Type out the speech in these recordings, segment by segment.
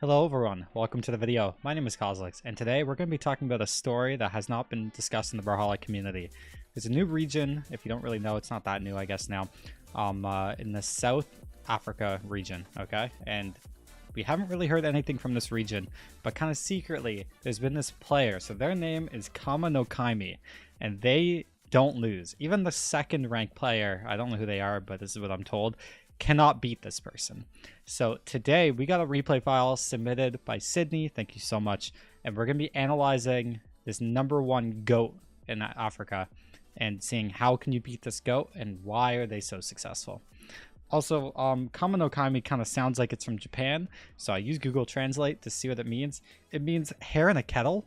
Hello everyone, welcome to the video. My name is Cosolix, and today we're going to be talking about a story that has not been discussed in the Brawlhalla community. There's a new region, if you don't really know, it's not that new I guess now, in the South Africa region, okay? And we haven't really heard anything from this region, but kind of secretly, there's been this player, so their name is Kama no Kaimi, and they don't lose. Even the second ranked player, I don't know who they are, but this is what I'm told, cannot beat this person. So today we got a replay file submitted by Sydney, thank you so much, and we're going to be analyzing this #1 GOAT in Africa and seeing how can you beat this GOAT and why are they so successful. Also, Kama no Kaimi kind of sounds like it's from Japan, so I use Google Translate to see what it means. It means hair in a kettle.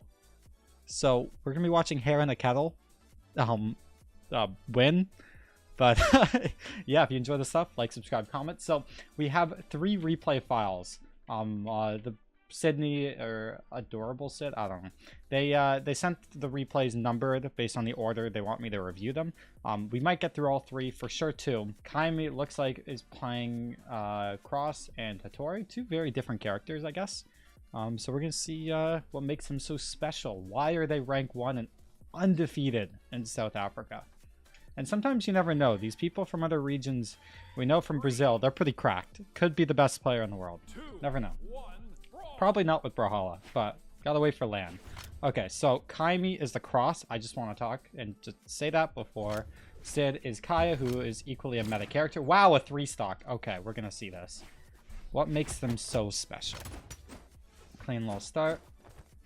So we're going to be watching hair in a kettle win. But yeah, if you enjoy the stuff, like, subscribe, comment. So we have 3 replay files. The Sydney or Adorable Sid, I don't know. They sent the replays numbered based on the order they want me to review them. We might get through all 3 for sure too. Kaimi looks like is playing Cross and Hattori, 2 very different characters, I guess. So we're gonna see what makes them so special. Why are they rank 1 and undefeated in South Africa? And sometimes you never know. These people from other regions, we know from Brazil, they're pretty cracked. Could be the best player in the world. Never know. Probably not with Brawlhalla, but gotta wait for LAN. Okay, so Kaimi is the Cross. I just want to talk and just say that before. Sid is Kaya, who is equally a meta character. Wow, a 3-stock. Okay, we're gonna see this. What makes them so special? Clean little start.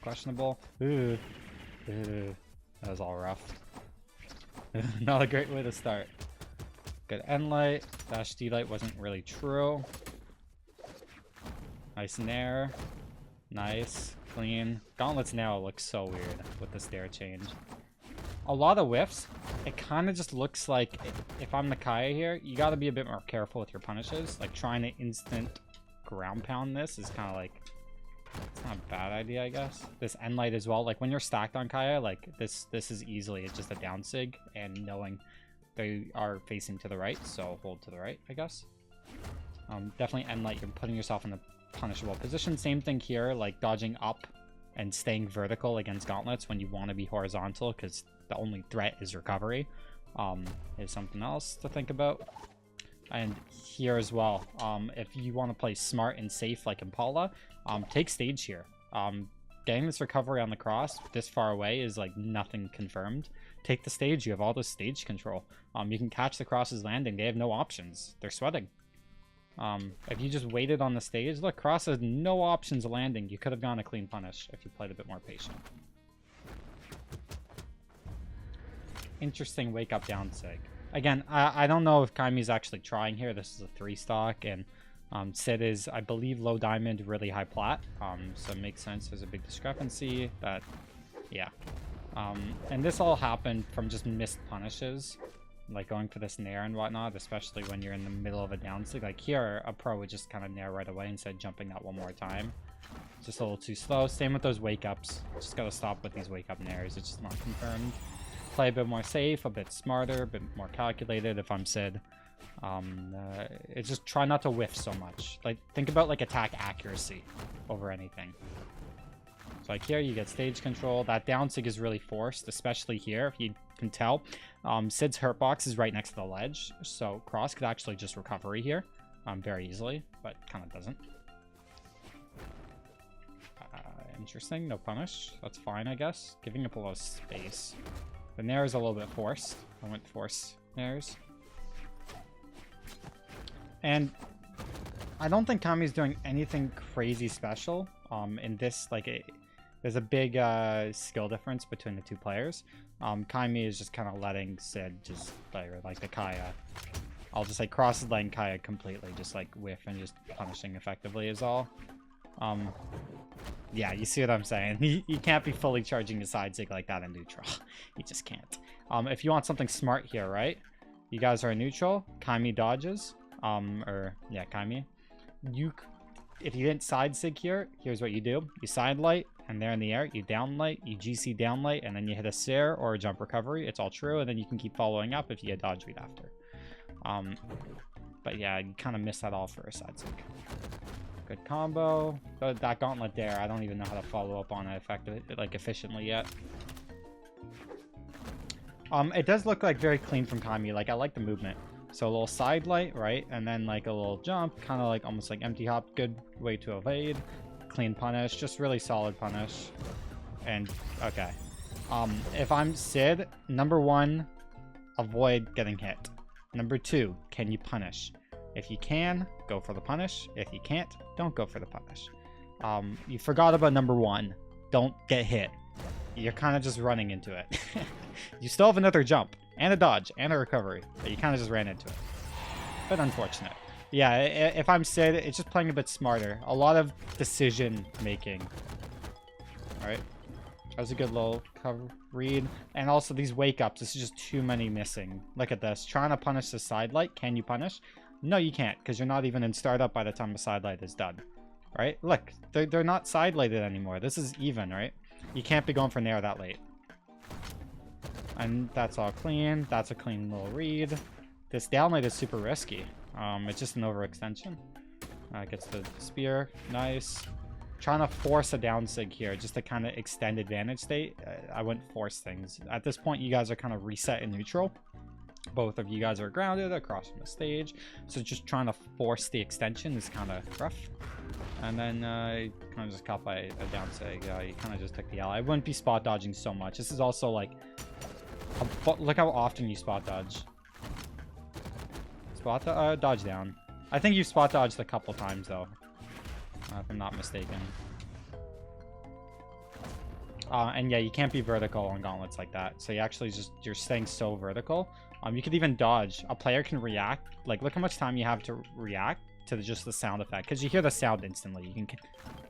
Questionable. Ooh. Ooh. That was all rough. Not a great way to start. Good end light. Dash D light wasn't really true. Nice nair. Nice. Clean. Gauntlet's now looks so weird with the stair change. A lot of whiffs. It kind of just looks like if I'm the Kaya here, you got to be a bit more careful with your punishes. Like trying to instant ground pound this is kind of like, it's not a bad idea, I guess. This end light as well. Like when you're stacked on Kaya, like this is easily, it's just a down sig, and knowing they are facing to the right, so hold to the right, I guess. Definitely end light, you're putting yourself in a punishable position. Same thing here, like dodging up and staying vertical against gauntlets when you want to be horizontal, because the only threat is recovery, is something else to think about. And here as well, if you want to play smart and safe like Impala, take stage here. Getting this recovery on the Cross this far away is like nothing confirmed. Take the stage, you have all this stage control. You can catch the Cross's landing, they have no options, they're sweating. If you just waited on the stage, look, Cross has no options of landing. You could have gone a clean punish if you played a bit more patient. Interesting wake up down sig. Again, I don't know if Kaimi's actually trying here. This is a 3-stock, and Sid is, I believe, low diamond, really high plat. So it makes sense. There's a big discrepancy, but yeah. And this all happened from just missed punishes, like going for this nair and whatnot, especially when you're in the middle of a down sig. Like here, a pro would just kind of nair right away instead of jumping that one more time. Just a little too slow. Same with those wake ups. Just gotta stop with these wake up nairs. It's just not confirmed. Play a bit more safe, a bit smarter, a bit more calculated if I'm Sid. It's just try not to whiff so much. Like, think about like attack accuracy over anything. So like here, you get stage control. That down sig is really forced, especially here, if you can tell. Sid's hurt box is right next to the ledge, so Cross could actually just recovery here very easily, but kind of doesn't. Interesting, no punish. That's fine, I guess. Giving up a lot of space. The nair is a little bit forced. I went force nairs. And I don't think Kaimi's doing anything crazy special. In this, like, there's a big skill difference between the 2 players. Kaimi is just kind of letting Sid just play, or like the Kaya. I'll just like Cross is letting Kaya completely just like whiff and just punishing effectively is all. Yeah, you see what I'm saying. You can't be fully charging your side sig like that in neutral. You just can't. If you want something smart here, right? You guys are in neutral. Kaimi dodges. Kaimi. If you didn't side sig here, here's what you do. You side light, and they're in the air. You down light, you GC down light, and then you hit a Sair or a jump recovery. It's all true, and then you can keep following up if you get dodge read after. But yeah, you kind of miss that all for a side sig. Good combo. That gauntlet there, I don't even know how to follow up on it efficiently yet. It does look like very clean from Kami. Like, I like the movement. So a little side light, right? And then like a little jump, kind of like almost like empty hop. Good way to evade. Clean punish, just really solid punish. And okay. If I'm Sid, number 1, avoid getting hit. Number 2, can you punish? If you can, go for the punish. If you can't, don't go for the punish. You forgot about number 1. Don't get hit. You're kind of just running into it. You still have another jump and a dodge and a recovery, but you kind of just ran into it. But unfortunate. Yeah, if I'm Sid, it's just playing a bit smarter. A lot of decision making. All right. That was a good little cover read. And also these wake ups, this is just too many missing. Look at this. Trying to punish the side light. Can you punish? No, you can't, because you're not even in startup by the time the side light is done. Right? Look, they're not side lighted anymore. This is even, right? You can't be going for Nair that late. And that's all clean. That's a clean little read. This down light is super risky. It's just an overextension. Gets the spear. Nice. Trying to force a down sig here just to kind of extend advantage state. I wouldn't force things. At this point, you guys are kind of reset in neutral. Both of you guys are grounded across from the stage. So just trying to force the extension is kind of rough. And then kind of just caught by a down sig. You kind of just took the ally. I wouldn't be spot dodging so much. This is also like... Look how often you spot dodge. Spot dodge down. I think you spot dodged a couple times though, if I'm not mistaken. And yeah, you can't be vertical on gauntlets like that. So you actually you're staying so vertical. You could even dodge. A player can react. Like, look how much time you have to react to just the sound effect, because you hear the sound instantly.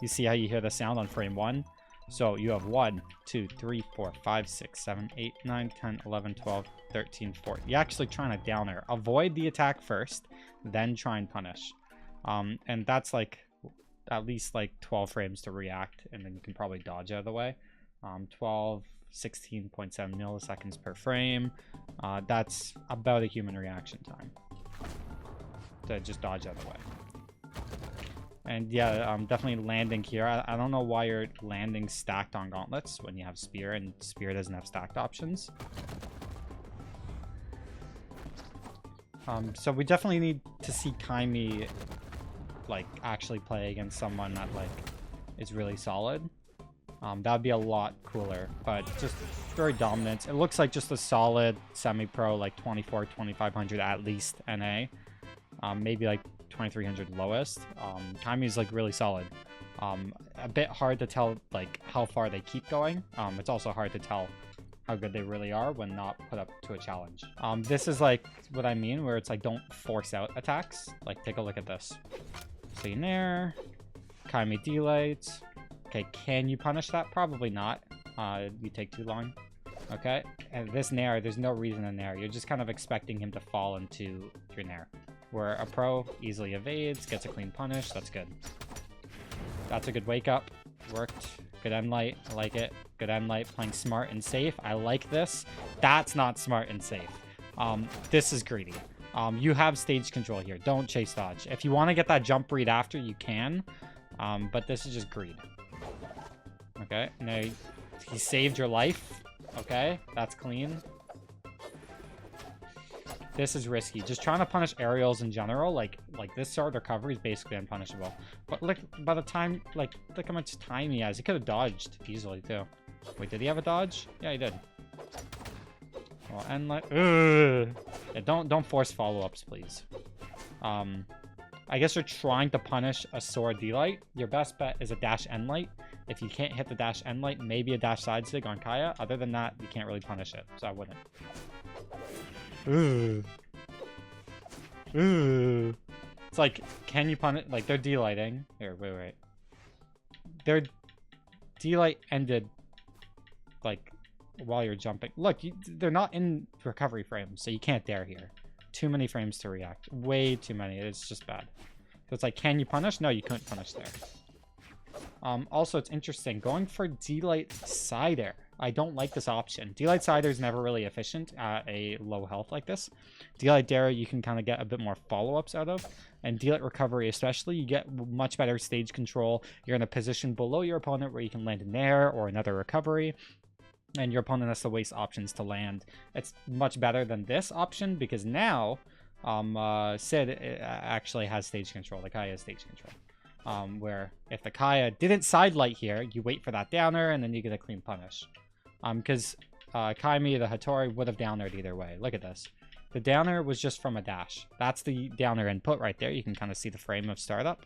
You see how you hear the sound on frame 1. So you have 1, 2, 3, 4, 5, 6, 7, 8, 9, 10, 11, 12, 13, 14. You're actually trying to down air. Avoid the attack first, then try and punish. And that's like at least like 12 frames to react, and then you can probably dodge out of the way. 16.7 milliseconds per frame. That's about a human reaction time to just dodge out of the way. And yeah, definitely landing here. I don't know why you're landing stacked on gauntlets when you have spear, and spear doesn't have stacked options. So we definitely need to see Kaimi like actually play against someone that like is really solid. That would be a lot cooler, but just very dominant. It looks like just a solid semi-pro, like 2400-2500 at least NA. Maybe like 2300 lowest. Kaimi is like really solid. A bit hard to tell like how far they keep going. It's also hard to tell how good they really are when not put up to a challenge. This is like what I mean, where it's like don't force out attacks. Like take a look at this. So you nair, Kaimi D-light. Okay, can you punish that? Probably not. You take too long. Okay, and this nair, there's no reason to nair. You're just kind of expecting him to fall into your nair. Where a pro easily evades, gets a clean punish. That's good. That's a good wake up. Worked. Good end light. I like it. Good end light. Playing smart and safe. I like this. That's not smart and safe. This is greedy. You have stage control here. Don't chase dodge. If you want to get that jump read after, you can. But this is just greed. Okay. Now he saved your life. Okay. That's clean. This is risky. Just trying to punish aerials in general, like this sort of recovery is basically unpunishable. But look, by the time, like, look how much time he has. He could have dodged easily too. Wait, did he have a dodge? Yeah, he did. Well, and like, yeah, don't force follow-ups, please. I guess you're trying to punish a sword D-light. Your best bet is a dash end light. If you can't hit the dash end light, maybe a dash side sig on Kaya. Other than that, you can't really punish it, so I wouldn't. It's like, can you punish? Like, they're D-lighting. Here, wait. Their D-light ended, like, while you're jumping. Look, they're not in recovery frames, so you can't dare here. Too many frames to react. Way too many. It's just bad. So it's like, can you punish? No, you couldn't punish there. Also, it's interesting. Going for D-light side air. I don't like this option. D-Light Cider is never really efficient at a low health like this. D-Light Dare you can kind of get a bit more follow-ups out of. And D-Light Recovery especially, you get much better stage control. You're in a position below your opponent where you can land an air or another recovery. And your opponent has to waste options to land. It's much better than this option because now Sid actually has stage control. The Kaya has stage control. Where if the Kaya didn't sidelight here, you wait for that downer and then you get a clean punish. Because Kaimi, the Hattori, would have downered either way. Look at this. The downer was just from a dash. That's the downer input right there. You can kind of see the frame of startup.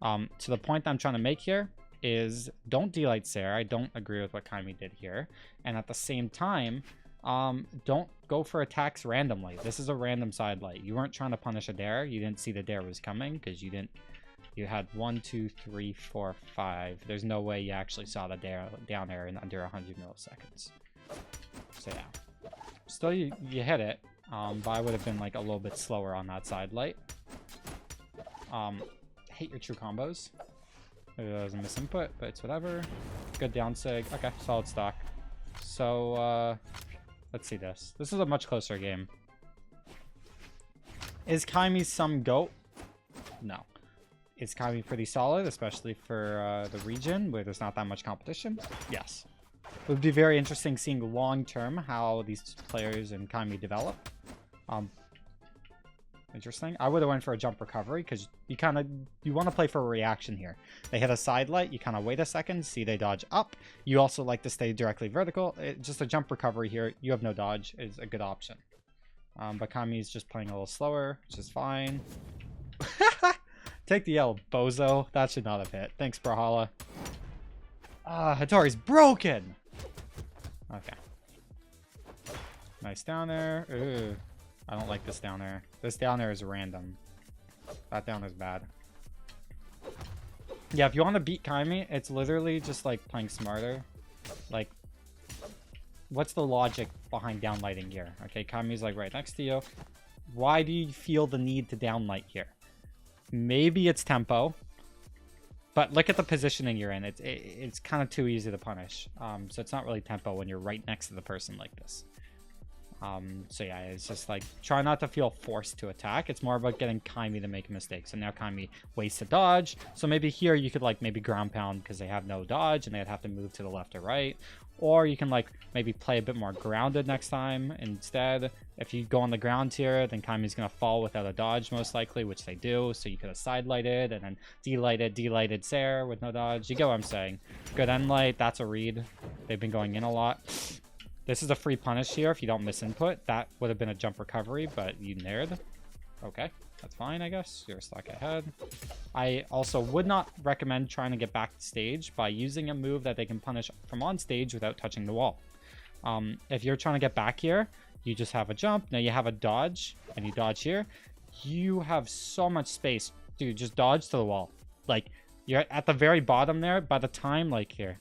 So the point I'm trying to make here is don't D-Light Sarah. I don't agree with what Kaimi did here. And at the same time, don't go for attacks randomly. This is a random sidelight. You weren't trying to punish a dare. You didn't see the dare was coming because you didn't. You had 1, 2, 3, 4, 5. There's no way you actually saw the down air in under 100 milliseconds. So yeah. Still, you hit it, but I would have been like a little bit slower on that side light. Hate your true combos. Maybe that was a misinput, but it's whatever. Good down sig. Okay, solid stock. So, let's see this. This is a much closer game. Is Kaimi some GOAT? No. Is Kaimi pretty solid, especially for the region where there's not that much competition? Yes. It would be very interesting seeing long-term how these players in Kaimi develop. Interesting. I would have went for a jump recovery because you want to play for a reaction here. They hit a side light, you kind of wait a second, see they dodge up. You also like to stay directly vertical. Just a jump recovery here, you have no dodge, is a good option. But Kaimi is just playing a little slower, which is fine. Take the L, bozo. That should not have hit. Thanks, Brawlhalla. Hattori's broken! Okay. Nice down there. Ooh. I don't like this down there. This down there is random. That down is bad. Yeah, if you want to beat Kaimi, it's literally just like playing smarter. Like, what's the logic behind downlighting here? Okay, Kaimi's like right next to you. Why do you feel the need to downlight here? Maybe it's tempo, but look at the positioning you're in. It's kind of too easy to punish. So it's not really tempo when you're right next to the person like this. So yeah, it's just like try not to feel forced to attack. It's more about getting Kaimi to make a mistake. So now Kaimi wastes a dodge. So maybe here you could like maybe ground pound because they have no dodge and they'd have to move to the left or right. Or you can like maybe play a bit more grounded next time instead. If you go on the ground here, then Kaimi's going to fall without a dodge most likely, which they do. So you could have side lighted and then D-lighted Sarah with no dodge. You get what I'm saying. Good end light. That's a read. They've been going in a lot. This is a free punish here if you don't miss input. That would have been a jump recovery, but you nared. Okay, that's fine, I guess. You're stuck ahead. I also would not recommend trying to get back to stage by using a move that they can punish from on stage without touching the wall. If you're trying to get back here, you just have a jump. Now you have a dodge, and you dodge here. You have so much space. Dude, just dodge to the wall. Like, you're at the very bottom there. By the time, like, here.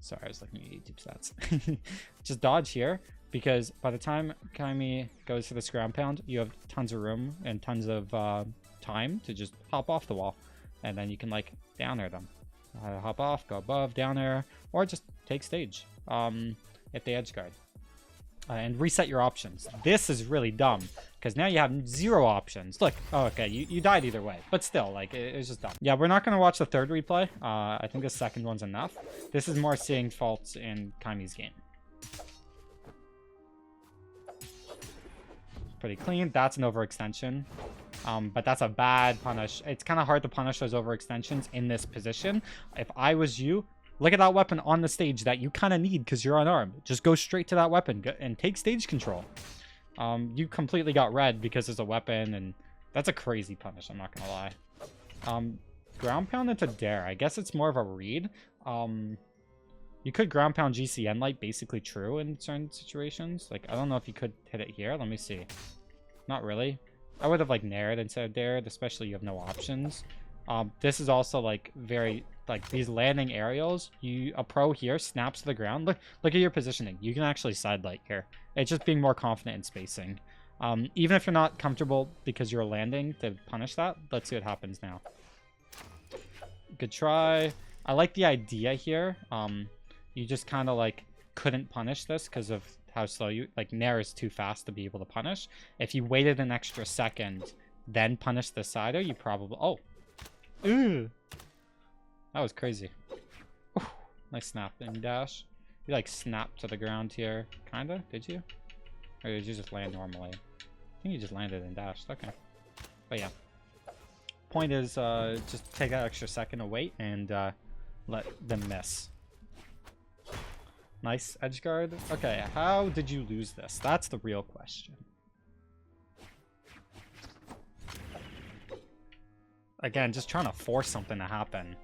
Sorry, I was looking at YouTube stats. Just dodge here, because by the time Kaimi goes for this ground pound, you have tons of room and tons of time to just hop off the wall. And then you can, like, down air them. Hop off, go above, down air, or just take stage if they edge guard. And reset your options. This is really dumb, because now you have 0 options. Look, oh, okay, you died either way, but still, like, it's just dumb. Yeah, we're not going to watch the third replay. I think the second one's enough. This is more seeing faults in Kaimi's game. Pretty clean. That's an overextension, but that's a bad punish. It's kind of hard to punish those overextensions in this position. If I was you, look at that weapon on the stage that you kind of need because you're unarmed. Just go straight to that weapon and take stage control. You completely got red because there's a weapon, and that's a crazy punish, I'm not going to lie. Ground pound into dare. I guess it's more of a read. You could ground pound GCN light, basically true in certain situations. Like, I don't know if you could hit it here. Let me see. Not really. I would have, like, nared instead of dared, especially you have no options. This is also, like, very... Like, these landing aerials, a pro here snaps to the ground. Look at your positioning. You can actually sidelight here. It's just being more confident in spacing. Even if you're not comfortable because you're landing to punish that, let's see what happens now. Good try. I like the idea here. you just kind of like couldn't punish this because of how slow you, like Nair is too fast to be able to punish. If you waited an extra second, then punish the sider, you probably, oh, ooh, that was crazy. Ooh, nice snap and dash. You like snapped to the ground here, kinda, did you? Or did you just land normally? I think you just landed and dashed, okay. But yeah. Point is, just take that extra second to wait and let them miss. Nice edge guard. Okay, how did you lose this? That's the real question. Again, just trying to force something to happen.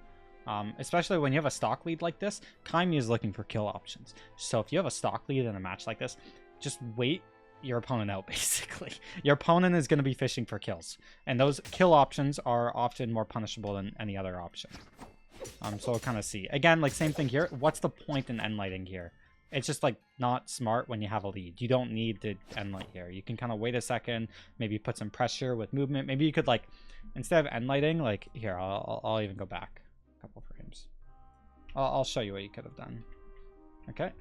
Especially when you have a stock lead like this, Kaimi is looking for kill options. So if you have a stock lead in a match like this, just wait your opponent out, basically. Your opponent is going to be fishing for kills. And those kill options are often more punishable than any other option. So we'll kind of see. Again, like same thing here. What's the point in end lighting here? It's just like not smart when you have a lead. You don't need to end light here. You can kind of wait a second, maybe put some pressure with movement. Maybe you could like, instead of end lighting, like here, I'll even go back a couple frames. I'll show you what you could have done. Okay.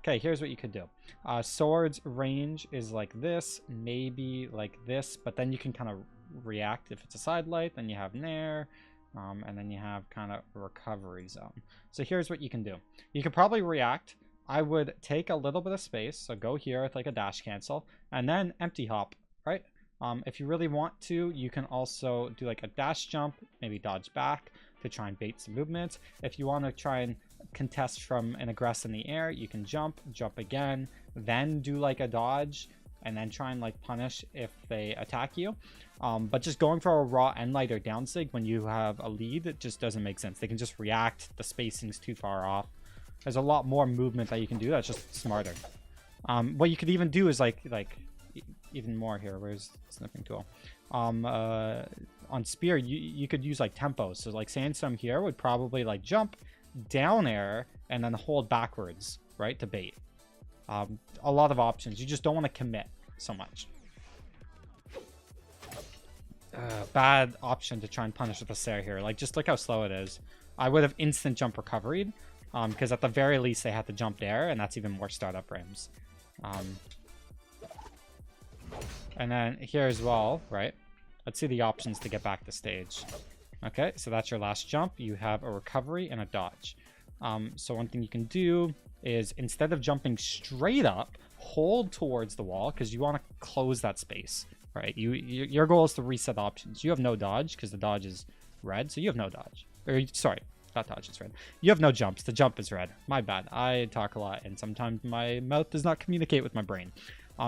Okay, here's what you could do. Sword's range is like this, maybe like this, but then you can kind of react if it's a side light. Then you have Nair. And then you have kind of a recovery zone. So here's what you can do. You could probably react. I would take a little bit of space. So go here with like a dash cancel and then empty hop, right? If you really want to, you can also do like a dash jump, maybe dodge back to try and bait some movements. If you want to try and contest from an aggress in the air, you can jump again, then do like a dodge and then try and like punish if they attack you. But just going for a raw end light or down sig when you have a lead, it just doesn't make sense. They can just react. The spacing's too far off. There's a lot more movement that you can do that's just smarter. What you could even do is like even more here. Where's the sniffing tool? On spear, you could use like tempos. So like Sandstorm here would probably like jump down air and then hold backwards, right, to bait. A lot of options. You just don't want to commit so much. Bad option to try and punish with the Sarah here. Like, just look how slow it is. I would have instant jump recovered, because at the very least they had to jump there, and that's even more startup frames. And then here as well, right? Let's see the options to get back to stage. Okay, so that's your last jump. You have a recovery and a dodge. So one thing you can do is instead of jumping straight up, hold towards the wall because you want to close that space, right? Your goal is to reset options. You have no dodge because the dodge is red, so you have no dodge. Or sorry, not dodge, it's red. You have no jumps. The jump is red. My bad. I talk a lot, and sometimes my mouth does not communicate with my brain.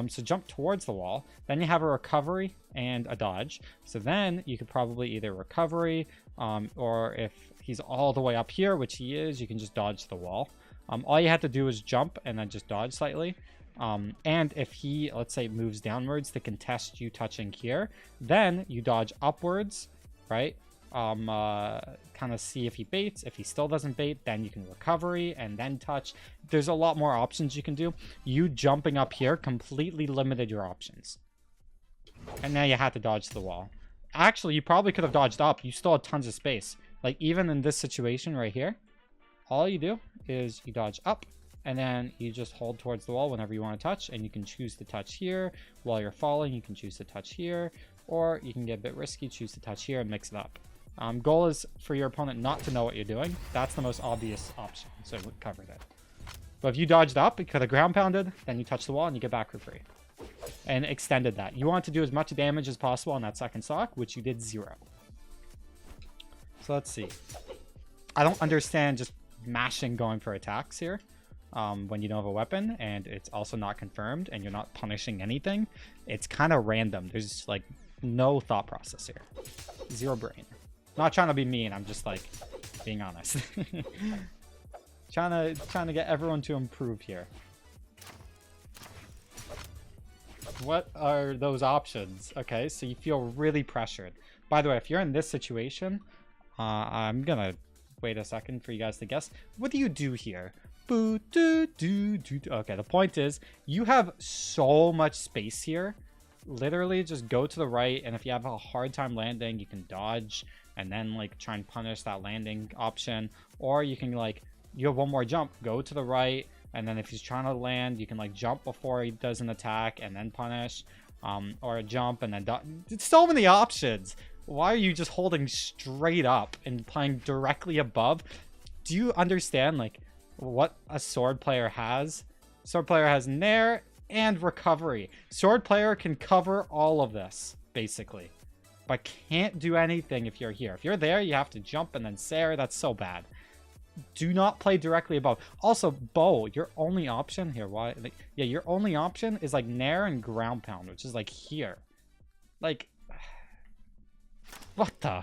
So jump towards the wall. Then you have a recovery and a dodge. So then you could probably either recovery, or if he's all the way up here, which he is, you can just dodge the wall. All you have to do is jump and then just dodge slightly. And if he, let's say, moves downwards to contest you touching here, then you dodge upwards, right? Kind of see if he baits. If he still doesn't bait, then you can recovery and then touch. There's a lot more options you can do. You jumping up here completely limited your options. And now you had to dodge the wall. Actually, you probably could have dodged up. You still had tons of space. Like, even in this situation right here, all you do is you dodge up, and then you just hold towards the wall whenever you want to touch, and you can choose to touch here. While you're falling, you can choose to touch here, or you can get a bit risky, choose to touch here and mix it up. Goal is for your opponent not to know what you're doing. That's the most obvious option, so we covered it. But if you dodged up, you could have ground pounded, then you touch the wall and you get back for free. And extended that. You want to do as much damage as possible on that second stock, which you did 0. So let's see. I don't understand just mashing going for attacks here when you don't have a weapon and it's also not confirmed and you're not punishing anything. It's kind of random. There's like no thought process here. 0 brain. Not trying to be mean, I'm just like being honest. trying to get everyone to improve here. What are those options? Okay, so you feel really pressured. By the way, if you're in this situation, I'm gonna wait a second for you guys to guess. What do you do here? Okay, the point is you have so much space here. Literally just go to the right, and if you have a hard time landing, you can dodge and then like try and punish that landing option, or you can like you have one more jump. Go to the right, and then if he's trying to land, you can like jump before he does an attack and then punish, or jump and then so many options. Why are you just holding straight up and playing directly above? Do you understand like what a sword player has? Sword player has nair and recovery. Sword player can cover all of this basically, but can't do anything if you're here. If you're there, you have to jump and then Sair. That's so bad. Do not play directly above. Also, bow, your only option here. Why? Like, yeah, your only option is like nair and ground pound, which is like here. Like, what the?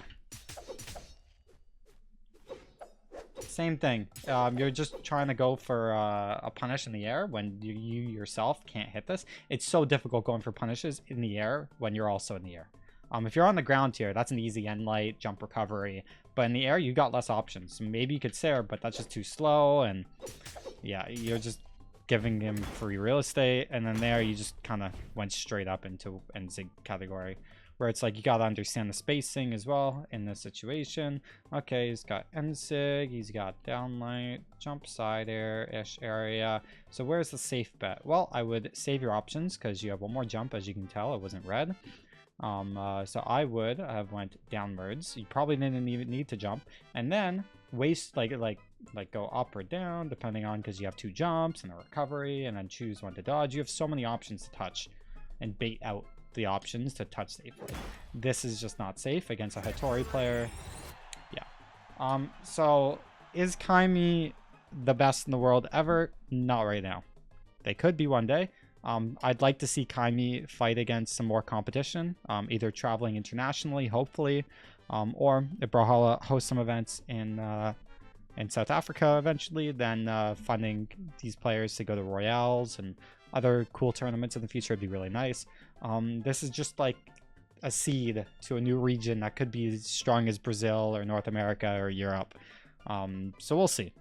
Same thing. You're just trying to go for a punish in the air when you yourself can't hit this. It's so difficult going for punishes in the air when you're also in the air. If you're on the ground here, that's an easy end light, jump recovery. But in the air, you got less options. So maybe you could Sair, but that's just too slow. And yeah, you're just giving him free real estate. And then there, you just kind of went straight up into Zig category, where it's like you got to understand the spacing as well in this situation. Okay, he's got N-Sig, he's got downlight, jump side air-ish area. So where's the safe bet? Well, I would save your options because you have one more jump. As you can tell, it wasn't red. So I would have went downwards. You probably didn't even need to jump, and then waste like go up or down depending on, because you have 2 jumps and a recovery, and then choose one to dodge. You have so many options to touch and bait out the options to touch safely. This is just not safe against a Hattori player. Yeah. So is Kaimi the best in the world ever? Not right now. They could be one day. I'd like to see Kaimi fight against some more competition, either traveling internationally, hopefully, or if Brawlhalla hosts some events in South Africa eventually, then funding these players to go to Royales and other cool tournaments in the future would be really nice. This is just like a seed to a new region that could be as strong as Brazil or North America or Europe. So we'll see.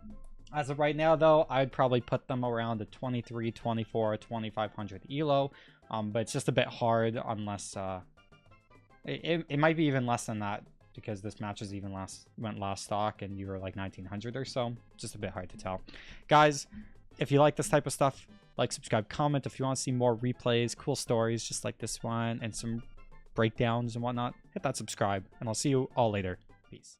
As of right now, though, I'd probably put them around the 23, 24, 2500 elo. But it's just a bit hard unless... it might be even less than that, because this match is even went last stock and you were like 1900 or so. Just a bit hard to tell. Guys, if you like this type of stuff, like, subscribe, comment. If you want to see more replays, cool stories just like this one, and some breakdowns and whatnot, hit that subscribe. And I'll see you all later. Peace.